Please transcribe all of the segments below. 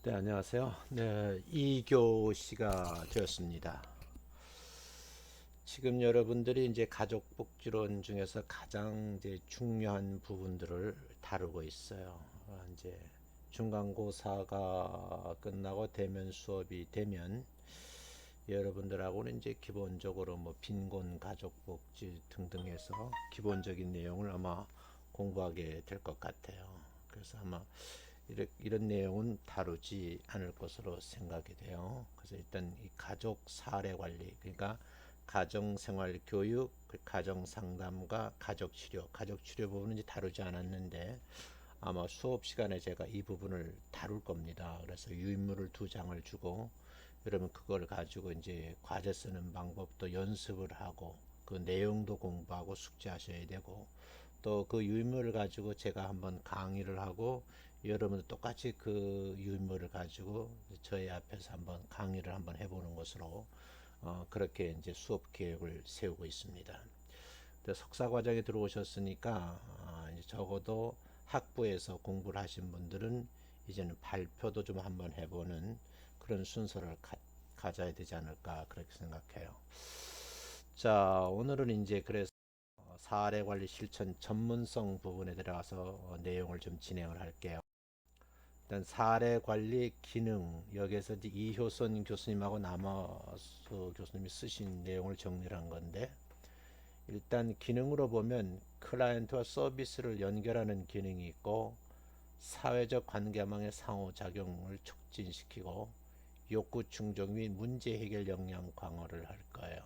네, 안녕하세요. 네, 2교시가 되었습니다. 지금 여러분들이 이제 가족복지론 중에서 가장 이제 중요한 부분들을 다루고 있어요. 이제 중간고사가 끝나고 대면 수업이 되면 여러분들하고는 이제 기본적으로 뭐 빈곤 가족복지 등등해서 기본적인 내용을 아마 공부하게 될 것 같아요. 그래서 아마 이런 내용은 다루지 않을 것으로 생각이 돼요. 그래서 일단 이 가족 사례 관리, 그러니까 가정생활 교육, 가정 상담과 가족 치료 부분은 이제 다루지 않았는데 아마 수업 시간에 제가 이 부분을 다룰 겁니다. 그래서 유인물을 두 장을 주고 여러분 그걸 가지고 이제 과제 쓰는 방법도 연습을 하고 그 내용도 공부하고 숙제하셔야 되고 또 그 유인물을 가지고 제가 한번 강의를 하고 여러분도 똑같이 그 유인물을 가지고 저희 앞에서 한번 강의를 한번 해보는 것으로 그렇게 이제 수업 계획을 세우고 있습니다. 석사 과정에 들어오셨으니까 이제 적어도 학부에서 공부를 하신 분들은 이제는 발표도 좀 한번 해보는 그런 순서를 가져야 되지 않을까 그렇게 생각해요. 자, 오늘은 이제 그래서 사례 관리 실천 전문성 부분에 들어가서 내용을 좀 진행을 할게요. 일단 사례 관리 기능 여기에서 이제 이효선 교수님하고 남아수 교수님이 쓰신 내용을 정리를 한 건데 일단 기능으로 보면 클라이언트와 서비스를 연결하는 기능이 있고 사회적 관계망의 상호작용을 촉진시키고 욕구 충족 및 문제 해결 역량 강화를 할 거예요.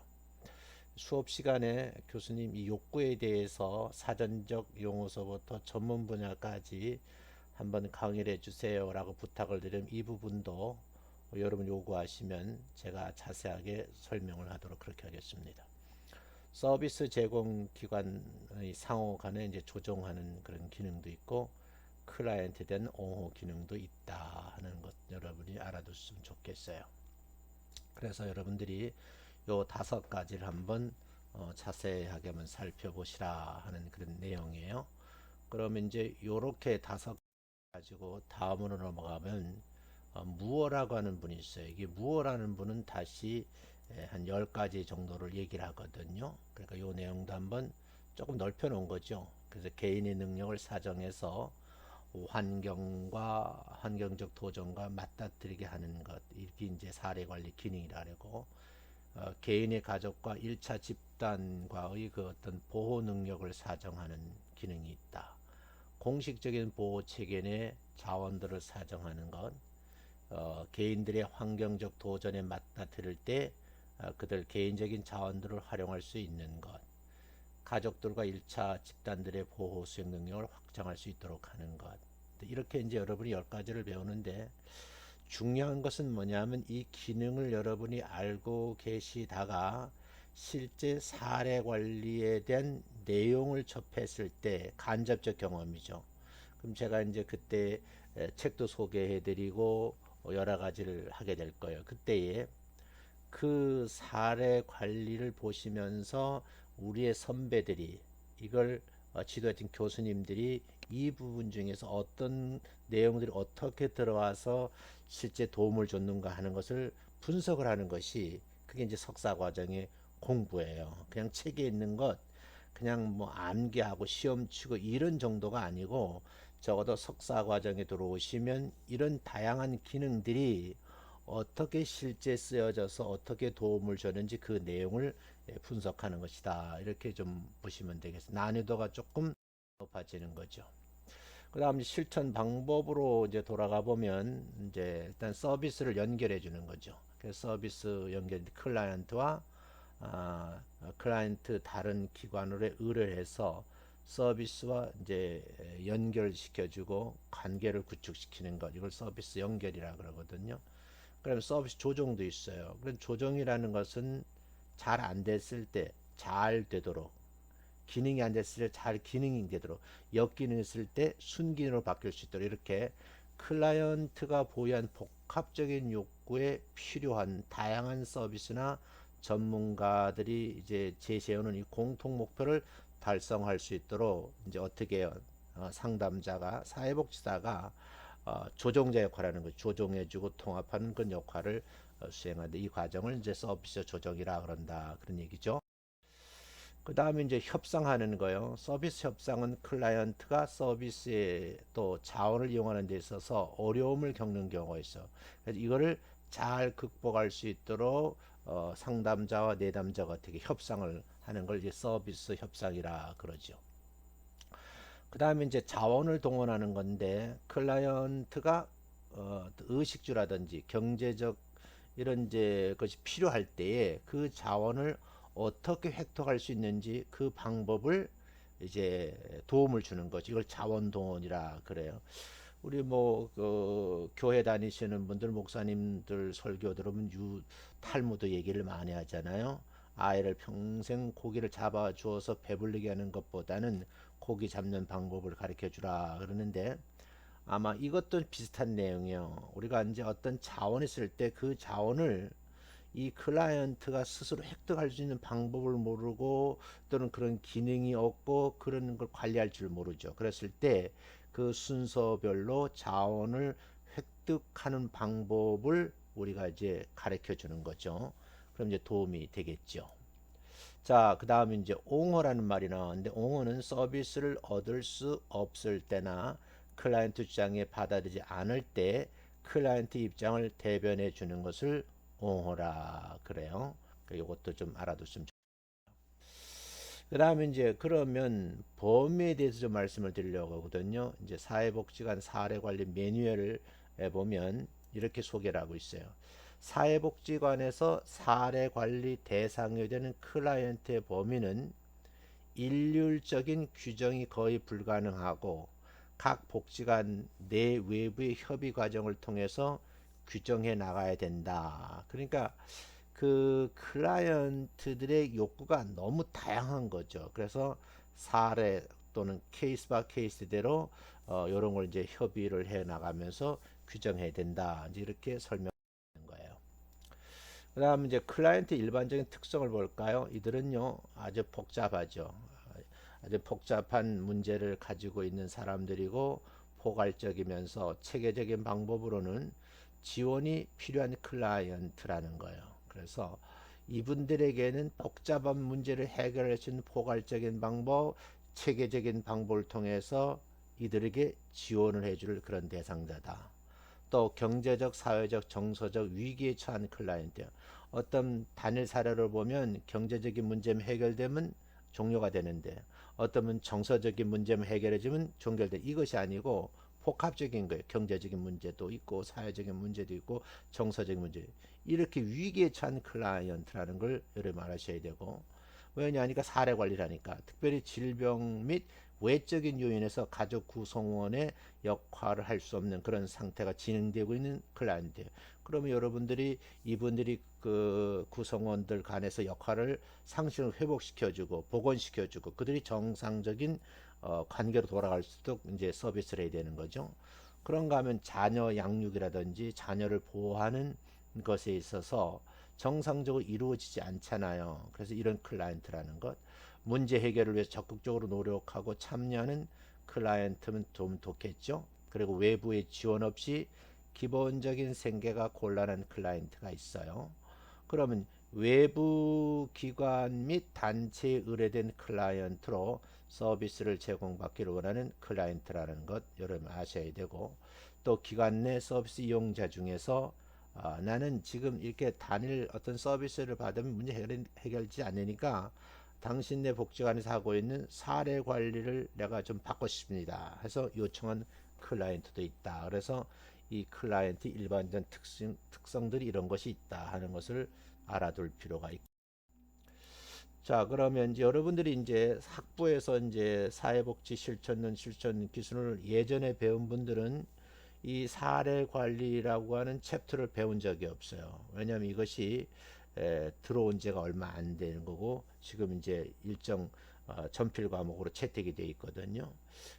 수업 시간에 교수님 이 욕구에 대해서 사전적 용어서부터 전문 분야까지 한번 강의를 해주세요 라고 부탁을 드리면 이 부분도 여러분 요구하시면 제가 자세하게 설명을 하도록 그렇게 하겠습니다. 서비스 제공 기관의 상호 간에 이제 조정하는 그런 기능도 있고 클라이언트에 대한 옹호 기능도 있다 하는 것 여러분이 알아두시면 좋겠어요. 그래서 여러분들이 요 5가지를 한번 자세하게 한번 살펴보시라 하는 그런 내용이에요. 그러면 이제 요렇게 5가지고 다음으로 넘어가면 무어라고 하는 분이 있어요. 이게 무어라는 분은 다시 한 10가지 정도를 얘기를 하거든요. 그러니까 요 내용도 한번 조금 넓혀 놓은 거죠. 그래서 개인의 능력을 사정해서 환경적 도전과 맞닥뜨리게 하는 것, 이게 이제 사례 관리 기능이라 고 개인의 가족과 1차 집단과의 그 어떤 보호 능력을 사정하는 기능이 있다. 공식적인 보호 체계 내 자원들을 사정하는 것, 개인들의 환경적 도전에 맞닥뜨릴 때 그들 개인적인 자원들을 활용할 수 있는 것, 가족들과 1차 집단들의 보호 수행 능력을 확장할 수 있도록 하는 것. 이렇게 이제 여러분이 10가지를 배우는데 중요한 것은 뭐냐면 이 기능을 여러분이 알고 계시다가 실제 사례 관리에 대한 내용을 접했을 때 간접적 경험이죠. 그럼 제가 이제 그때 책도 소개해드리고 여러 가지를 하게 될 거예요. 그때에 그 사례 관리를 보시면서 우리의 선배들이 이걸 지도해준 교수님들이 이 부분 중에서 어떤 내용들이 어떻게 들어와서 실제 도움을 줬는가 하는 것을 분석을 하는 것이 그게 이제 석사 과정의 공부예요. 그냥 책에 있는 것 그냥 뭐 암기하고 시험 치고 이런 정도가 아니고 적어도 석사 과정에 들어오시면 이런 다양한 기능들이 어떻게 실제 쓰여져서 어떻게 도움을 줬는지 그 내용을 분석하는 것이다. 이렇게 좀 보시면 되겠습니다. 난이도가 조금 높아지는 거죠. 그 다음 실천 방법으로 이제 돌아가 보면 이제 일단 서비스를 연결해 주는 거죠. 그래서 서비스 연결 클라이언트와 클라이언트 다른 기관으로 의뢰해서 서비스와 이제 연결시켜주고 관계를 구축시키는 것 이걸 서비스 연결이라 그러거든요. 그럼 서비스 조정도 있어요. 그런 조정이라는 것은 잘 안 됐을 때 잘 되도록 기능이 안 됐을 때 잘 기능이 되도록 역기능이 있을 때 순기능으로 바뀔 수 있도록 이렇게 클라이언트가 보유한 복합적인 욕구에 필요한 다양한 서비스나 전문가들이 이제 제시해오는 이 공통 목표를 달성할 수 있도록 이제 어떻게 해요? 상담자가 사회복지사가 조종자 역할을 하는 거죠. 조종해주고 통합하는 그런 역할을 수행하는데 이 과정을 이제 서비스 조정이라 그런다 그런 얘기죠. 그 다음에 이제 협상하는 거요. 서비스 협상은 클라이언트가 서비스에 또 자원을 이용하는 데 있어서 어려움을 겪는 경우가 있어. 그래서 이거를 잘 극복할 수 있도록 상담자와 내담자가 어떻게 협상을 하는 걸 이제 서비스 협상이라 그러죠. 그 다음에 이제 자원을 동원하는 건데 클라이언트가 의식주라든지 경제적 이런 이제 것이 필요할 때에 그 자원을 어떻게 획득할 수 있는지 그 방법을 이제 도움을 주는 거지. 이걸 자원 동원이라 그래요. 우리 뭐 교회 다니시는 분들 목사님들 설교 들으면 탈무드 얘기를 많이 하잖아요. 아이를 평생 고기를 잡아 주어서 배불리게 하는 것보다는 고기 잡는 방법을 가르쳐 주라 그러는데 아마 이것도 비슷한 내용이에요. 우리가 이제 어떤 자원이 있을 때 그 자원을 이 클라이언트가 스스로 획득할 수 있는 방법을 모르고 또는 그런 기능이 없고 그런 걸 관리할 줄 모르죠. 그랬을 때 그 순서별로 자원을 획득하는 방법을 우리가 이제 가르쳐 주는 거죠. 그럼 이제 도움이 되겠죠. 자, 그 다음에 이제 옹호라는 말이 나왔는데 옹호는 서비스를 얻을 수 없을 때나 클라이언트 주장에 받아들이지 않을 때 클라이언트 입장을 대변해 주는 것을 옹호라 그래요. 이것도 좀 알아두시면 좋겠어요. 그 다음에 이제 그러면 범위에 대해서 좀 말씀을 드리려고 하거든요. 이제 사회복지관 사례관리 매뉴얼을 보면 이렇게 소개를 하고 있어요. 사회복지관에서 사례관리 대상이 되는 클라이언트의 범위는 일률적인 규정이 거의 불가능하고 각 복지관 내 외부의 협의 과정을 통해서 규정해 나가야 된다. 그러니까 그 클라이언트들의 욕구가 너무 다양한 거죠. 그래서 사례 또는 케이스 바 케이스대로 이런 걸 이제 협의를 해 나가면서 규정해야 된다. 이제 이렇게 설명하는 거예요. 그다음 이제 클라이언트 일반적인 특성을 볼까요? 이들은요 아주 복잡하죠. 아주 복잡한 문제를 가지고 있는 사람들이고 포괄적이면서 체계적인 방법으로는 지원이 필요한 클라이언트라는 거예요. 그래서 이분들에게는 복잡한 문제를 해결할 수 있는 포괄적인 방법, 체계적인 방법을 통해서 이들에게 지원을 해줄 그런 대상자다. 또 경제적, 사회적, 정서적 위기에 처한 클라이언트. 어떤 단일 사례를 보면 경제적인 문제만 해결되면 종료가 되는데 어떤 정서적인 문제만 해결해주면 종결돼. 이것이 아니고 복합적인 거예요. 경제적인 문제도 있고 사회적인 문제도 있고 정서적인 문제. 이렇게 위기에 처한 클라이언트라는 걸 여러분 알아셔야 되고 왜냐하니까 사례 관리라니까 특별히 질병 및 외적인 요인에서 가족 구성원의 역할을 할 수 없는 그런 상태가 진행되고 있는 클라이언트. 그러면 여러분들이 이분들이 그 구성원들 간에서 역할을 상식을 회복시켜주고 복원시켜주고 그들이 정상적인 관계로 돌아갈 수 있도록 이제 서비스를 해야 되는 거죠. 그런가 하면 자녀 양육이라든지 자녀를 보호하는 것에 있어서 정상적으로 이루어지지 않잖아요. 그래서 이런 클라이언트라는 것, 문제 해결을 위해서 적극적으로 노력하고 참여하는 클라이언트면 좀 좋겠죠. 그리고 외부의 지원 없이 기본적인 생계가 곤란한 클라이언트가 있어요. 그러면 외부 기관 및 단체에 의뢰된 클라이언트로 서비스를 제공받기를 원하는 클라이언트라는 것 여러분 아셔야 되고 또 기관 내 서비스 이용자 중에서 나는 지금 이렇게 단일 어떤 서비스를 받으면 문제 해결되지 않으니까 당신네 복지관에서 하고 있는 사례 관리를 내가 좀 받고 싶습니다. 해서 요청한 클라이언트도 있다. 그래서 이 클라이언트 일반적 특성들이 이런 것이 있다 하는 것을 알아둘 필요가 있고. 자, 그러면 이제 여러분들이 이제 학부에서 이제 사회복지 실천론 실천 기술을 예전에 배운 분들은 이 사례 관리라고 하는 챕터를 배운 적이 없어요. 왜냐하면 이것이 들어온 지가 얼마 안 되는 거고 지금 이제 일정 전필 과목으로 채택이 돼 있거든요.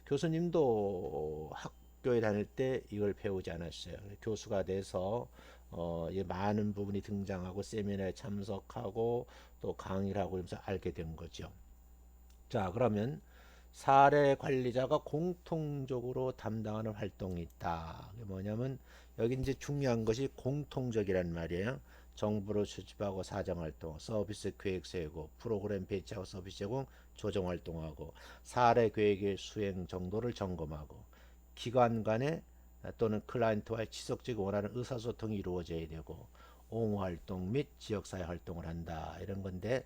교수님도 학교에 다닐 때 이걸 배우지 않았어요. 교수가 돼서 많은 부분이 등장하고 세미나에 참석하고 또 강의를 하고 이러면서 알게 된 거죠. 자, 그러면 사례 관리자가 공통적으로 담당하는 활동이 있다. 그게 뭐냐면 여기 이제 중요한 것이 공통적이란 말이에요. 정보를 수집하고 사정 활동, 서비스 계획 세우고, 프로그램 배치하고 서비스 제공, 조정 활동하고, 사례 계획의 수행 정도를 점검하고, 기관 간의 또는 클라이언트와의 지속적인 원하는 의사소통이 이루어져야 되고, 옹호 활동 및 지역사회 활동을 한다. 이런 건데,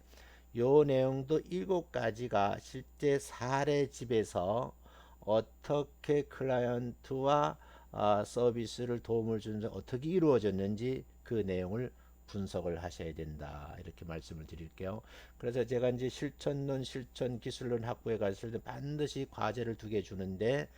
요 내용도 7가지가 실제 사례집에서 어떻게 클라이언트와 서비스를 도움을 주는지 어떻게 이루어졌는지 그 내용을 분석을 하셔야 된다. 이렇게 말씀을 드릴게요. 그래서 제가 이제 실천론, 실천 기술론 학부에 갔을 때 반드시 과제를 2개 주는데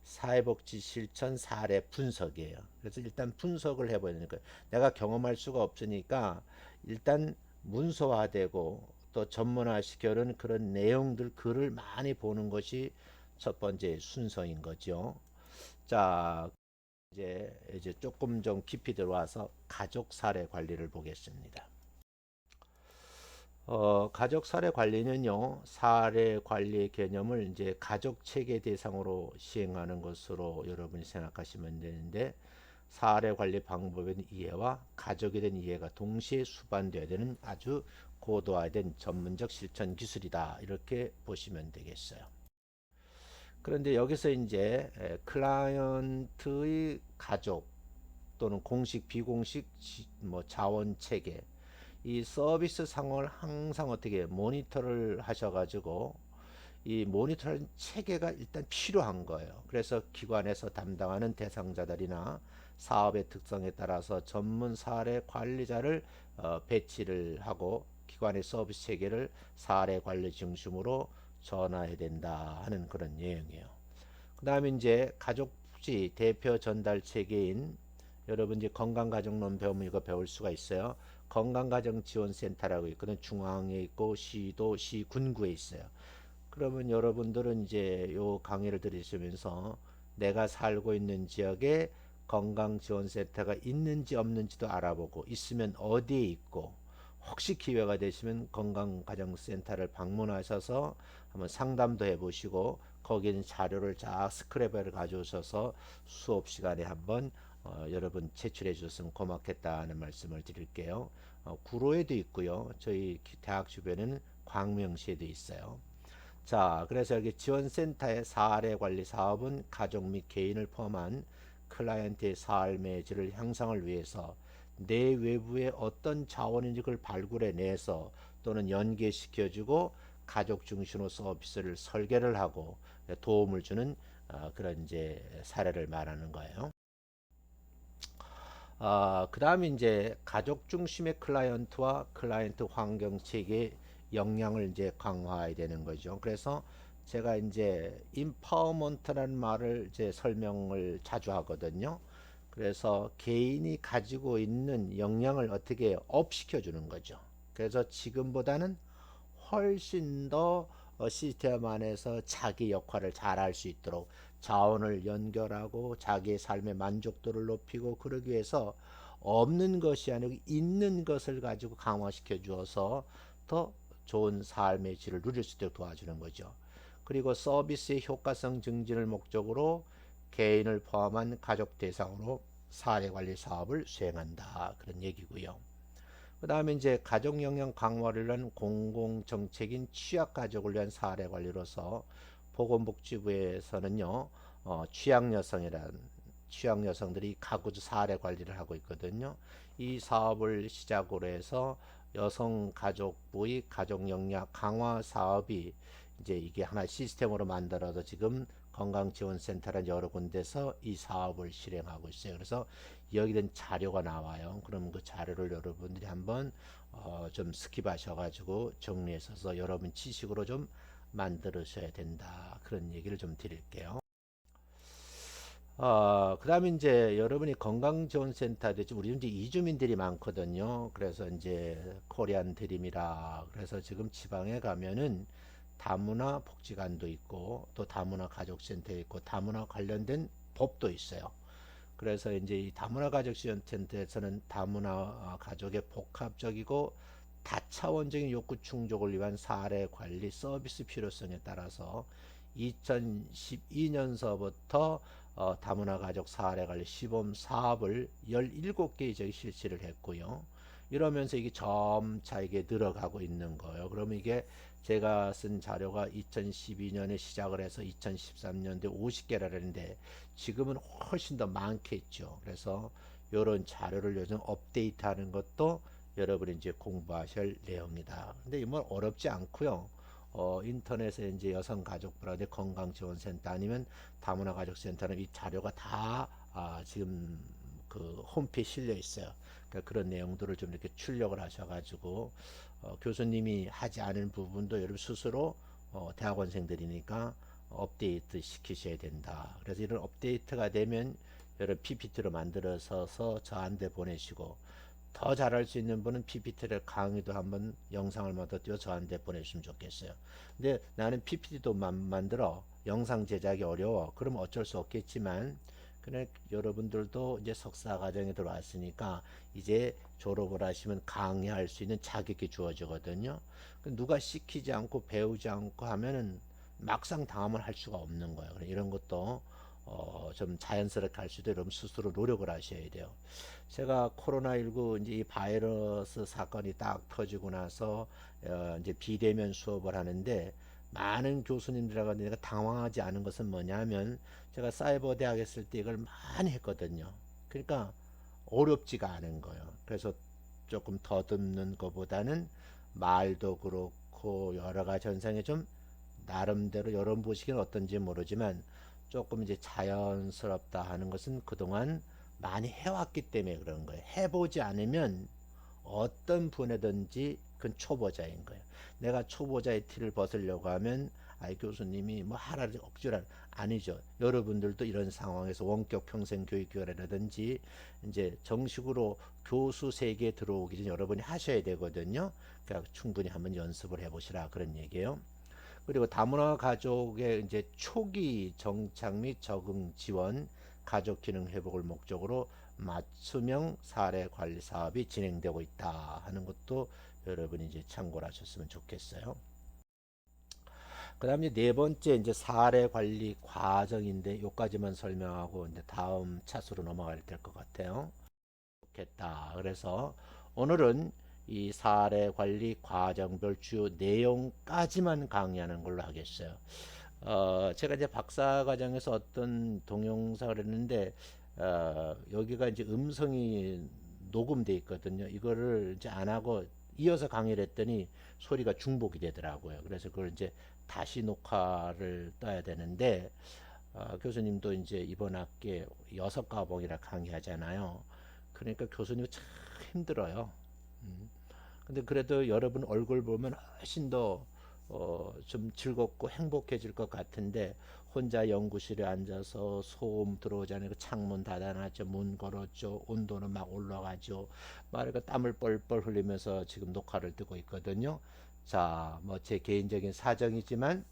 사회복지 실천 사례 분석이에요. 그래서 일단 분석을 해봐야 되니까 내가 경험할 수가 없으니까 일단 문서화되고 또 전문화시켜는 그런 내용들 글을 많이 보는 것이 첫 번째 순서인 거죠. 자, 이제 조금 좀 깊이 들어와서 가족 사례 관리를 보겠습니다. 가족 사례 관리는요, 사례 관리 개념을 이제 가족 체계 대상으로 시행하는 것으로 여러분이 생각하시면 되는데, 사례 관리 방법에 대한 이해와 가족에 대한 이해가 동시에 수반되어야 되는 아주 고도화된 전문적 실천 기술이다. 이렇게 보시면 되겠어요. 그런데 여기서 이제 클라이언트의 가족 또는 공식 비공식 뭐 자원 체계 이 서비스 상황을 항상 어떻게 모니터를 하셔가지고 이 모니터링 체계가 일단 필요한 거예요. 그래서 기관에서 담당하는 대상자들이나 사업의 특성에 따라서 전문 사례 관리자를 배치를 하고 기관의 서비스 체계를 사례 관리 중심으로 전환해야 된다 하는 그런 내용이에요. 그 다음에 이제 가족복지 대표 전달 체계인 여러분 이제 건강가정론 배우면 이거 배울 수가 있어요. 건강가정지원센터라고 있거든. 중앙에 있고 시도 시 군구에 있어요. 그러면 여러분들은 이제 요 강의를 들으시면서 내가 살고 있는 지역에 건강지원센터가 있는지 없는지도 알아보고 있으면 어디에 있고 혹시 기회가 되시면 건강가정센터를 방문하셔서 한번 상담도 해보시고 거기에 있는 자료를 쫙 스크랩을 가져오셔서 수업 시간에 한번 여러분 제출해 주셨으면 고맙겠다는 말씀을 드릴게요. 구로에도 있고요. 저희 대학 주변에는 광명시에도 있어요. 자, 그래서 여기 지원센터의 사례 관리 사업은 가족 및 개인을 포함한 클라이언트의 삶의 질을 향상을 위해서 내 외부의 어떤 자원인지 그걸 발굴해내서 또는 연계시켜주고 가족 중심으로 서비스를 설계를 하고 도움을 주는 그런 이제 사례를 말하는 거예요. 그 다음에 이제 가족 중심의 클라이언트와 클라이언트 환경 체계의 역량을 이제 강화해야 되는 거죠. 그래서 제가 이제 인파워먼트라는 말을 이제 설명을 자주 하거든요. 그래서 개인이 가지고 있는 역량을 어떻게 업시켜 주는 거죠. 그래서 지금보다는 훨씬 더 시스템 안에서 자기 역할을 잘 할 수 있도록 자원을 연결하고 자기의 삶의 만족도를 높이고 그러기 위해서 없는 것이 아니고 있는 것을 가지고 강화시켜 주어서 더 좋은 삶의 질을 누릴 수 있도록 도와주는 거죠. 그리고 서비스의 효과성 증진을 목적으로 개인을 포함한 가족 대상으로 사례 관리 사업을 수행한다. 그런 얘기고요. 그 다음에 이제 가족 영역 강화를 위한 공공정책인 취약가족을 위한 사례 관리로서 보건복지부에서는요, 취약 여성들이 가구 사례 관리를 하고 있거든요. 이 사업을 시작으로 해서 여성 가족부의 가족 영역 강화 사업이 이제 이게 하나 시스템으로 만들어서 지금 건강지원센터라는 여러 군데서 이 사업을 실행하고 있어요. 그래서 여기 된 자료가 나와요. 그럼 그 자료를 여러분들이 한번 좀 스킵하셔가지고 정리해서 여러분 지식으로 좀 만들으셔야 된다. 그런 얘기를 좀 드릴게요. 그 다음에 이제 여러분이 건강지원센터 되지 우리 이제 이주민들이 많거든요. 그래서 이제 코리안 드림이라 그래서 지금 지방에 가면은 다문화 복지관도 있고 또 다문화 가족센터 있고 다문화 관련된 법도 있어요. 그래서 이제 이 다문화 가족 지원센터에서는 다문화 가족의 복합적이고 다차원적인 욕구 충족을 위한 사례 관리 서비스 필요성에 따라서 2012년서부터 다문화 가족 사례 관리 시범 사업을 17개 지역에 실시를 했고요. 이러면서 이게 점차 이게 늘어가고 있는 거예요. 그러면 이게 제가 쓴 자료가 2012년에 시작을 해서 2013년도에 50개라는데 지금은 훨씬 더 많겠죠. 그래서 이런 자료를 요즘 업데이트하는 것도 여러분이 이제 공부하실 내용이다. 근데 이뭐 어렵지 않고요. 인터넷에 이제 여성가족부라든지 건강지원센터 아니면 다문화가족센터는 이 자료가 다 지금 그 홈페이지 실려 있어요. 그러니까 그런 내용들을 좀 이렇게 출력을 하셔가지고 교수님이 하지 않은 부분도 여러분 스스로 대학원생들이니까 업데이트 시키셔야 된다. 그래서 이런 업데이트가 되면 여러 PPT로 만들어서 저한테 보내시고 더 잘할 수 있는 분은 PPT를 강의도 한번 영상을 만들어 띄워 저한테 보내주시면 좋겠어요. 근데 나는 PPT도 만들어 영상 제작이 어려워. 그러면 어쩔 수 없겠지만 그래 여러분들도 이제 석사 과정에 들어왔으니까 이제 졸업을 하시면 강의할 수 있는 자격이 주어지거든요. 누가 시키지 않고 배우지 않고 하면은 막상 당하면 할 수가 없는 거예요. 이런 것도 좀 자연스럽게 할 수 있도록 여러분 스스로 노력을 하셔야 돼요. 제가 코로나19 이제 이 바이러스 사건이 딱 터지고 나서 이제 비대면 수업을 하는데 많은 교수님들하고 내가 당황하지 않은 것은 뭐냐면 제가 사이버 대학 했을 때 이걸 많이 했거든요. 그러니까 어렵지가 않은 거예요. 그래서 조금 더듬는 것보다는 말도 그렇고 여러 가지 현상이 좀 나름대로 여러분 보시기는 어떤지 모르지만 조금 이제 자연스럽다 하는 것은 그동안 많이 해왔기 때문에 그런 거예요. 해보지 않으면 어떤 분야든지 그건 초보자인 거예요. 내가 초보자의 티를 벗으려고 하면 아이 교수님이 뭐 하라를 억지로 아니죠. 여러분들도 이런 상황에서 원격 평생 교육교라든지 이제 정식으로 교수 세계에 들어오기 전에 여러분이 하셔야 되거든요. 그러니까 충분히 한번 연습을 해보시라 그런 얘기예요. 그리고 다문화 가족의 이제 초기 정착 및 적응 지원, 가족 기능 회복을 목적으로 맞춤형 사례 관리 사업이 진행되고 있다 하는 것도 여러분이 이제 참고를 하셨으면 좋겠어요. 그다음에 네 번째 이제 사례 관리 과정인데 요까지만 설명하고 이제 다음 차수로 넘어가야 될 것 같아요. 좋겠다. 그래서 오늘은 이 사례 관리 과정별 주요 내용까지만 강의하는 걸로 하겠어요. 제가 이제 박사 과정에서 어떤 동영상을 했는데 여기가 이제 음성이 녹음돼 있거든요. 이거를 이제 안 하고 이어서 강의를 했더니 소리가 중복이 되더라고요. 그래서 그걸 이제 다시 녹화를 떠야 되는데 교수님도 이제 이번 학기에 6과목이라 강의하잖아요. 그러니까 교수님 참 힘들어요. 근데 그래도 여러분 얼굴 보면 훨씬 더 좀 즐겁고 행복해질 것 같은데 혼자 연구실에 앉아서 소음 들어오지 않고 창문 닫아놨죠. 문 걸었죠. 온도는 막 올라가죠. 말그 땀을 뻘뻘 흘리면서 지금 녹화를 듣고 있거든요. 자, 뭐 제 개인적인 사정이지만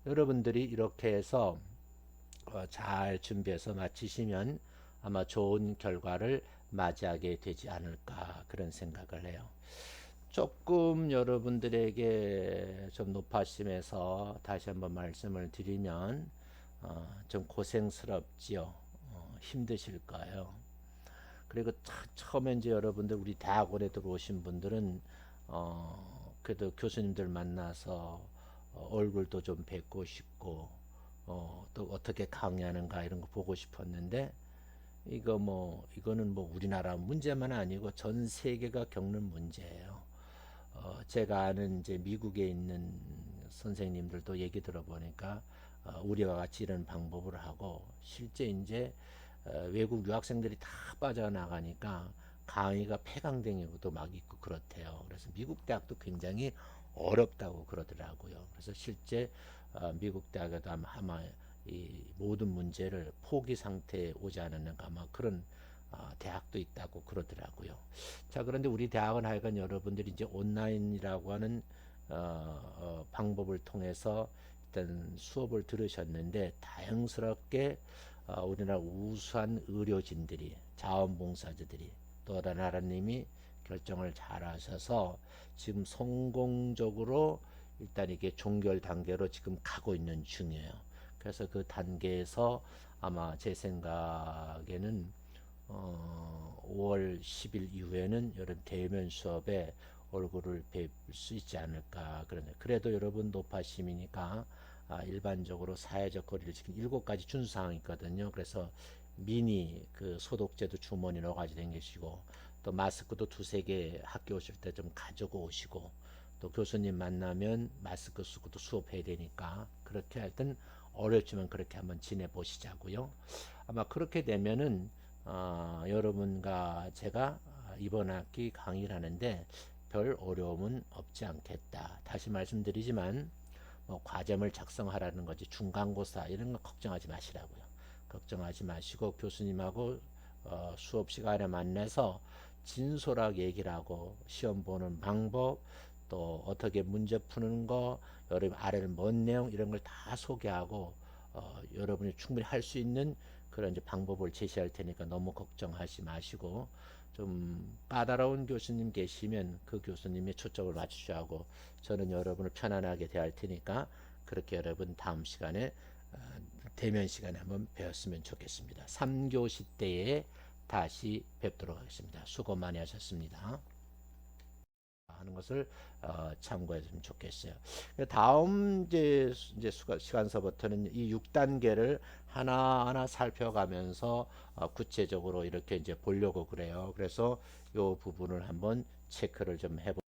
여러분들이 이렇게 해서 잘 준비해서 마치시면 아마 좋은 결과를 맞이하게 되지 않을까 그런 생각을 해요. 조금 여러분들에게 좀 높아심에서 다시 한번 말씀을 드리면 좀 고생스럽지요. 힘드실 거예요. 그리고 처음에 이제 여러분들 우리 대학원에 들어오신 분들은 그래도 교수님들 만나서 얼굴도 좀 뵙고 싶고 또 어떻게 강의하는가 이런 거 보고 싶었는데 이거는 뭐 우리나라 문제만 아니고 전 세계가 겪는 문제예요. 제가 아는 이제 미국에 있는 선생님들도 얘기 들어보니까 우리와 같이 이런 방법을 하고 실제 이제 외국 유학생들이 다 빠져나가니까 강의가 폐강되기도 막 있고 그렇대요. 그래서 미국 대학도 굉장히 어렵다고 그러더라고요. 그래서 실제 미국 대학에도 아마 이 모든 문제를 포기 상태에 오지 않았는가 아마 그런 대학도 있다고 그러더라고요. 자, 그런데 우리 대학은 하여간 여러분들이 이제 온라인이라고 하는 방법을 통해서 일단 수업을 들으셨는데 다행스럽게 우리나라 우수한 의료진들이 자원봉사자들이 또 다른 나라님이 결정을 잘 하셔서 지금 성공적으로 일단 이게 종결 단계로 지금 가고 있는 중이에요. 그래서 그 단계에서 아마 제 생각에는 5월 10일 이후에는 여러분 대면 수업에 얼굴을 뵐 수 있지 않을까. 그런데 그래도 여러분 노파심이니까 일반적으로 사회적 거리를 지금 7가지 준수사항이 있거든요. 그래서 미니 그 소독제도 주머니 넣어가지고 다니시고, 또 마스크도 2~3개 학교 오실 때 좀 가지고 오시고, 또 교수님 만나면 마스크 쓰고 또 수업해야 되니까 그렇게 하여튼 어렵지만 그렇게 한번 지내보시자고요. 아마 그렇게 되면은 여러분과 제가 이번 학기 강의를 하는데 별 어려움은 없지 않겠다. 다시 말씀드리지만 뭐 과제물 작성하라는 거지 중간고사 이런 거 걱정하지 마시라고요. 걱정하지 마시고 교수님하고 수업 시간에 만나서 진솔하게 얘기를 하고 시험 보는 방법, 또 어떻게 문제 푸는 거, 여러분 아래를 뭔 내용 이런 걸 다 소개하고 여러분이 충분히 할 수 있는 그런 이제 방법을 제시할 테니까 너무 걱정하지 마시고, 좀 까다로운 교수님 계시면 그 교수님의 초점을 맞추셔야 하고, 저는 여러분을 편안하게 대할 테니까 그렇게 여러분 다음 시간에 대면 시간에 한번 배웠으면 좋겠습니다. 3교시 때에 다시 뵙도록 하겠습니다. 수고 많이 하셨습니다. 하는 것을 참고했으면 좋겠어요. 다음 이제 시간서부터는 이 6단계를 하나하나 살펴가면서 구체적으로 이렇게 이제 보려고 그래요. 그래서 이 부분을 한번 체크를 좀 해보.